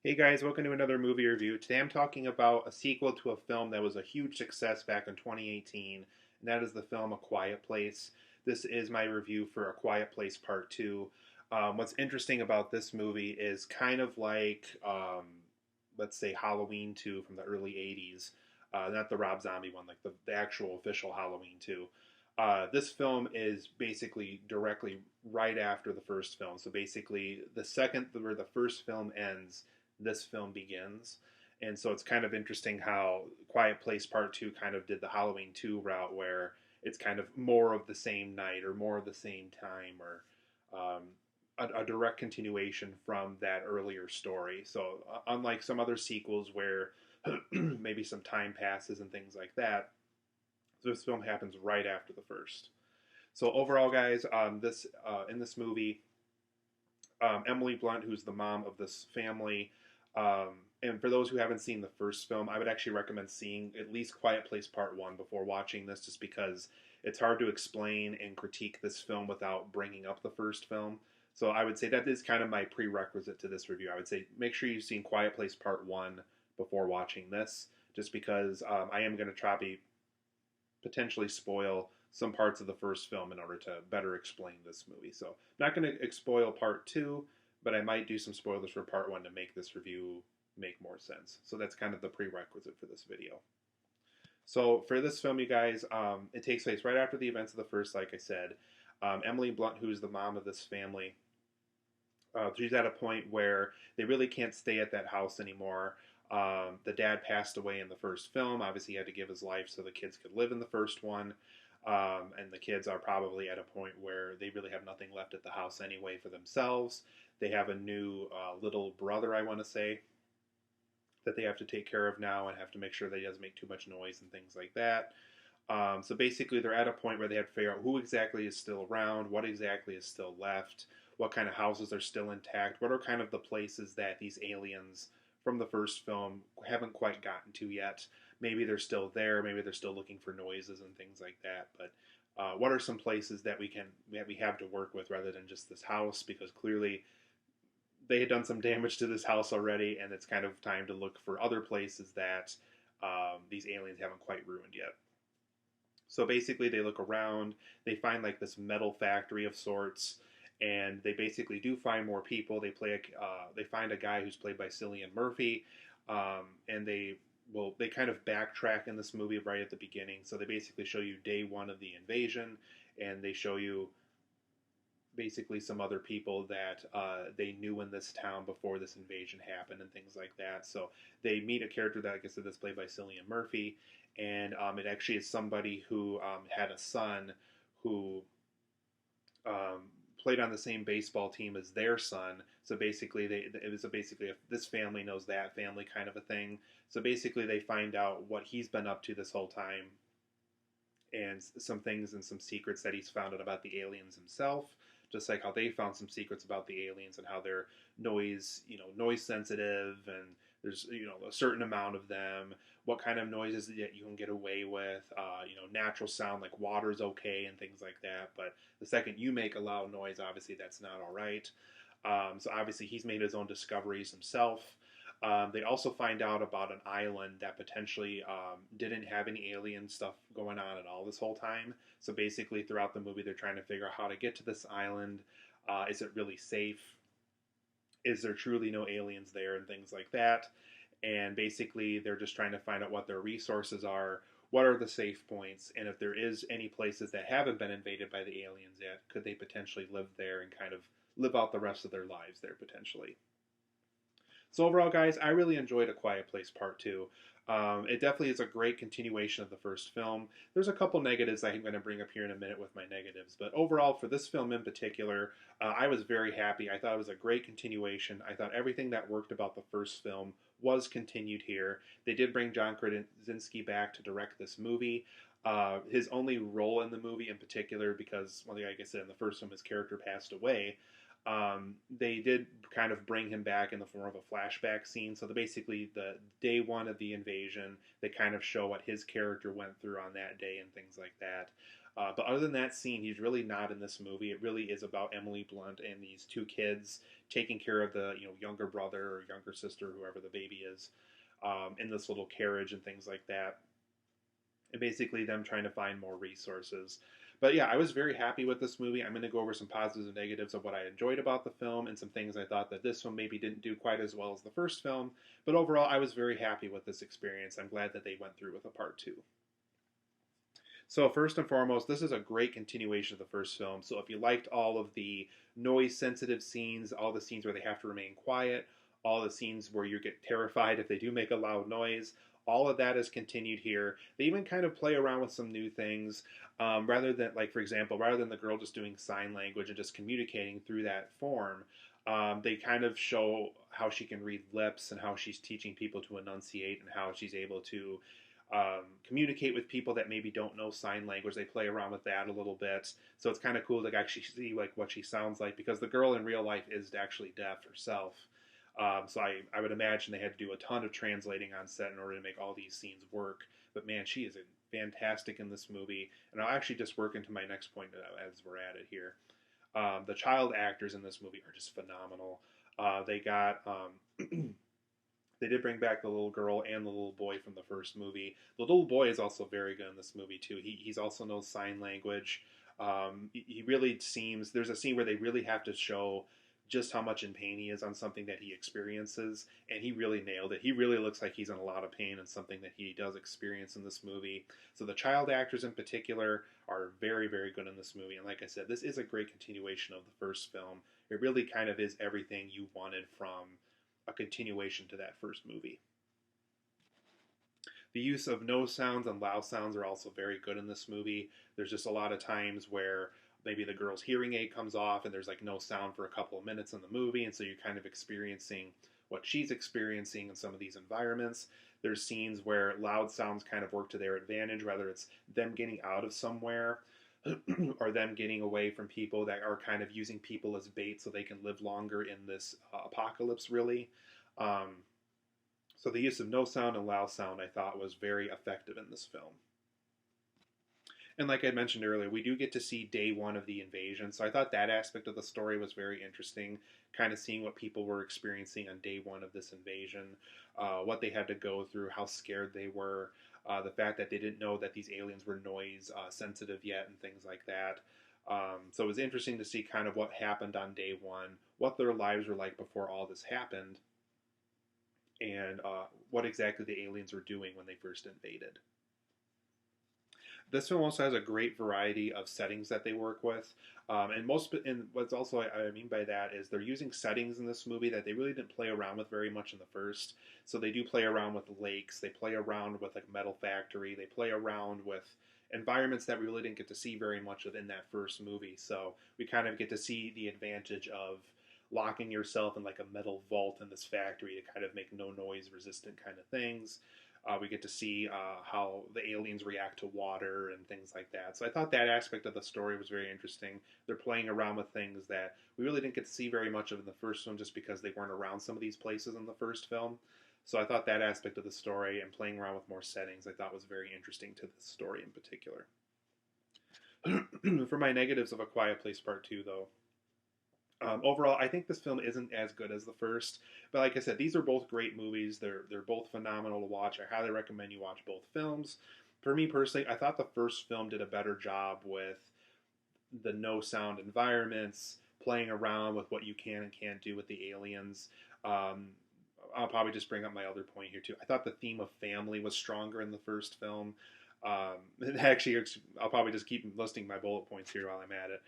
Hey guys, welcome to another movie review. Today I'm talking about a sequel to a film that was a huge success back in 2018, and that is the film A Quiet Place. This is my review for A Quiet Place Part 2. What's interesting about this movie is kind of like, let's say, Halloween 2 from the early 80s. Not the Rob Zombie one, like the actual official Halloween 2. This film is basically directly right after the first film. So basically, the second where the first film ends, this film begins. And so it's kind of interesting how Quiet Place Part 2 kind of did the Halloween 2 route where it's kind of more of the same night or more of the same time or a direct continuation from that earlier story. So unlike some other sequels where maybe some time passes and things like that, this film happens right after the first. So overall, guys, this in this movie, Emily Blunt, who's the mom of this family, and for those who haven't seen the first film, I would actually recommend seeing at least Quiet Place Part 1 before watching this, just because it's hard to explain and critique this film without bringing up the first film. So I would say that is kind of my prerequisite to this review. I would say make sure you've seen Quiet Place Part 1 before watching this, just because I am going to try to potentially spoil some parts of the first film in order to better explain this movie. So I'm not going to spoil part two, but I might do some spoilers for part one to make this review make more sense. So that's kind of the prerequisite for this video. So for this film, you guys, it takes place right after the events of the first, like I said. Emily Blunt, who's the mom of this family, she's at a point where they really can't stay at that house anymore. The dad passed away in the first film. Obviously, he had to give his life so the kids could live in the first one. And the kids are probably at a point where they really have nothing left at the house anyway for themselves. They have a new little brother, I want to say, that they have to take care of now and have to make sure that he doesn't make too much noise and things like that. So basically, they're at a point where they have to figure out who exactly is still around, what exactly is still left, what kind of houses are still intact, what are kind of the places that these aliens from the first film haven't quite gotten to yet. Maybe they're still there, maybe they're still looking for noises and things like that. But what are some places that we have to work with rather than just this house? Because clearly they had done some damage to this house already, and it's kind of time to look for other places that these aliens haven't quite ruined yet. So basically, they look around, they find like this metal factory of sorts, and they basically do find more people. They find a guy who's played by Cillian Murphy, and they kind of backtrack in this movie right at the beginning. So they basically show you day one of the invasion, and they show you basically some other people that they knew in this town before this invasion happened and things like that. So they meet a character that, like I said, that's played by Cillian Murphy, and it actually is somebody who had a son who um, played on the same baseball team as their son. So basically, it was this family knows that family kind of a thing. So basically, they find out what he's been up to this whole time, and some things and some secrets that he's found out about the aliens himself, just like how they found some secrets about the aliens and how they're noise sensitive, and there's a certain amount of them, what kind of noises that you can get away with, natural sound like water's okay and things like that, but the second you make a loud noise, obviously that's not all right. So obviously he's made his own discoveries himself. They also find out about an island that potentially didn't have any alien stuff going on at all this whole time. So basically, throughout the movie, they're trying to figure out how to get to this island. Is it really safe? Is there truly no aliens there, and things like that? And basically, they're just trying to find out what their resources are, what are the safe points, and if there is any places that haven't been invaded by the aliens yet, could they potentially live there and kind of live out the rest of their lives there potentially? So overall, guys, I really enjoyed A Quiet Place Part 2. It definitely is a great continuation of the first film. There's a couple negatives I'm going to bring up here in a minute with my negatives, but overall, for this film in particular, I was very happy. I thought it was a great continuation. I thought everything that worked about the first film was continued here. They did bring John Krasinski back to direct this movie. His only role in the movie in particular, because, well, like I said, in the first film, his character passed away. They did kind of bring him back in the form of a flashback scene. So basically, the day one of the invasion, they kind of show what his character went through on that day and things like that. But other than that scene, he's really not in this movie. It really is about Emily Blunt and these two kids taking care of the younger brother or younger sister, whoever the baby is, in this little carriage and things like that. And basically them trying to find more resources. But yeah, I was very happy with this movie. I'm going to go over some positives and negatives of what I enjoyed about the film and some things I thought that this one maybe didn't do quite as well as the first film. But overall, I was very happy with this experience. I'm glad that they went through with a part two. So first and foremost, this is a great continuation of the first film. So if you liked all of the noise-sensitive scenes, all the scenes where they have to remain quiet, all the scenes where you get terrified if they do make a loud noise, all of that is continued here. They even kind of play around with some new things. Rather than, like, for example, rather than the girl just doing sign language and just communicating through that form, they kind of show how she can read lips and how she's teaching people to enunciate and how she's able to communicate with people that maybe don't know sign language. They play around with that a little bit. So it's kind of cool to actually see like what she sounds like, because the girl in real life is actually deaf herself. So I would imagine they had to do a ton of translating on set in order to make all these scenes work. But man, she is fantastic in this movie. And I'll actually just work into my next point as we're at it here. The child actors in this movie are just phenomenal. They got... They did bring back the little girl and the little boy from the first movie. The little boy is also very good in this movie, too. He's also knows sign language. He really seems... There's a scene where they really have to show just how much in pain he is on something that he experiences, and he really nailed it. He really looks like he's in a lot of pain in something that he does experience in this movie. So the child actors in particular are very, very good in this movie. And like I said, this is a great continuation of the first film. It really kind of is everything you wanted from a continuation to that first movie. The use of no sounds and loud sounds are also very good in this movie. There's just a lot of times where maybe the girl's hearing aid comes off and there's like no sound for a couple of minutes in the movie, and so you're kind of experiencing what she's experiencing in some of these environments. There's scenes where loud sounds kind of work to their advantage, whether it's them getting out of somewhere or them getting away from people that are kind of using people as bait so they can live longer in this apocalypse, really. So the use of no sound and loud sound I thought was very effective in this film. And like I mentioned earlier, we do get to see day one of the invasion. So I thought that aspect of the story was very interesting, kind of seeing what people were experiencing on day one of this invasion, what they had to go through, how scared they were, the fact that they didn't know that these aliens were noise sensitive yet, and things like that. So it was interesting to see kind of what happened on day one, what their lives were like before all this happened, and what exactly the aliens were doing when they first invaded. This film also has a great variety of settings that they work with, and what's also I mean by that is they're using settings in this movie that they really didn't play around with very much in the first. So they do play around with lakes, they play around with like a metal factory, they play around with environments that we really didn't get to see very much of in that first movie. So we kind of get to see the advantage of locking yourself in like a metal vault in this factory to kind of make no noise resistant kind of things. We get to see how the aliens react to water and things like that. So I thought that aspect of the story was very interesting. They're playing around with things that we really didn't get to see very much of in the first film just because they weren't around some of these places in the first film. So I thought that aspect of the story and playing around with more settings I thought was very interesting to this story in particular. For my negatives of A Quiet Place Part 2, though, overall, I think this film isn't as good as the first. But like I said, these are both great movies. They're both phenomenal to watch. I highly recommend you watch both films. For me personally, I thought the first film did a better job with the no sound environments, playing around with what you can and can't do with the aliens. I'll probably just bring up my other point here too. I thought the theme of family was stronger in the first film. Actually, I'll probably just keep listing my bullet points here while I'm at it.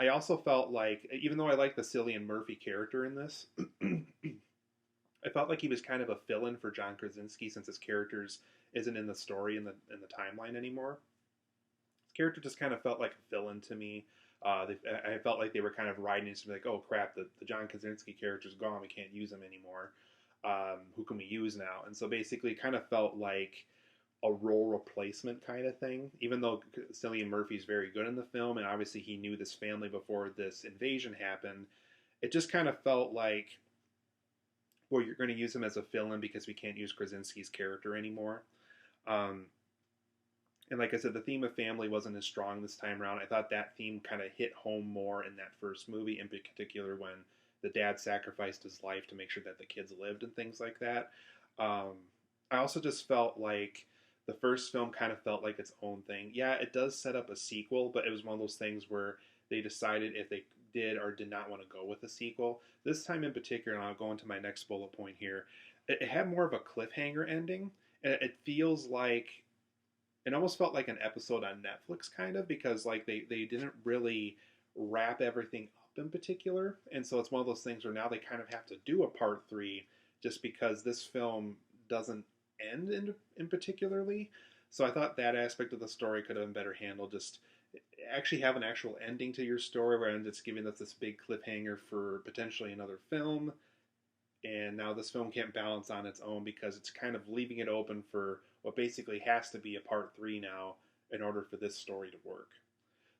I also felt like, even though I like the Cillian Murphy character in this, I felt like he was kind of a fill-in for John Krasinski since his character isn't in the story in the timeline anymore. His character just kind of felt like a fill-in to me. I felt like they were kind of riding into like, oh crap, the John Krasinski character's gone, we can't use him anymore. Who can we use now? And so basically it kind of felt like a role replacement kind of thing, even though Cillian Murphy's very good in the film, and obviously he knew this family before this invasion happened. It just kind of felt like, well, you're going to use him as a fill-in because we can't use Krasinski's character anymore. And like I said, the theme of family wasn't as strong this time around. I thought that theme kind of hit home more in that first movie, in particular when the dad sacrificed his life to make sure that the kids lived and things like that. Um, I also just felt like the first film kind of felt like its own thing. Yeah, it does set up a sequel, but it was one of those things where they decided if they did or did not want to go with a sequel. This time in particular, and I'll go into my next bullet point here, it had more of a cliffhanger ending. And it feels like it almost felt like an episode on Netflix, kind of, because like they didn't really wrap everything up in particular, and so it's one of those things where now they kind of have to do a part three just because this film doesn't end in particularly. So I thought that aspect of the story could have been better handled. Just actually have an actual ending to your story rather than just giving us this big cliffhanger for potentially another film. And now this film can't balance on its own because it's kind of leaving it open for what basically has to be a part three now in order for this story to work.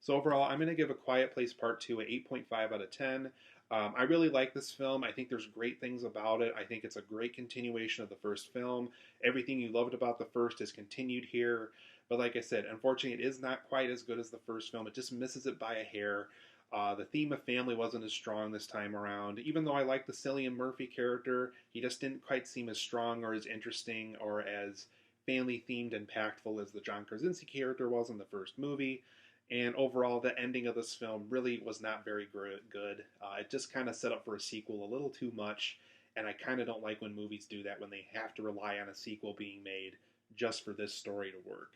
So overall, I'm going to give A Quiet Place Part 2 an 8.5 out of 10. I really like this film. I think there's great things about it. I think it's a great continuation of the first film. Everything you loved about the first is continued here. But like I said, unfortunately, it is not quite as good as the first film. It just misses it by a hair. The theme of family wasn't as strong this time around. Even though I like the Cillian Murphy character, he just didn't quite seem as strong or as interesting or as family themed and impactful as the John Krasinski character was in the first movie. And overall, the ending of this film really was not very good. It just kind of set up for a sequel a little too much, and I kind of don't like when movies do that when they have to rely on a sequel being made just for this story to work.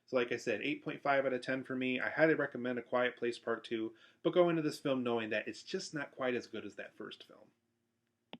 So like I said, 8.5 out of 10 for me. I highly recommend A Quiet Place Part 2, but go into this film knowing that it's just not quite as good as that first film.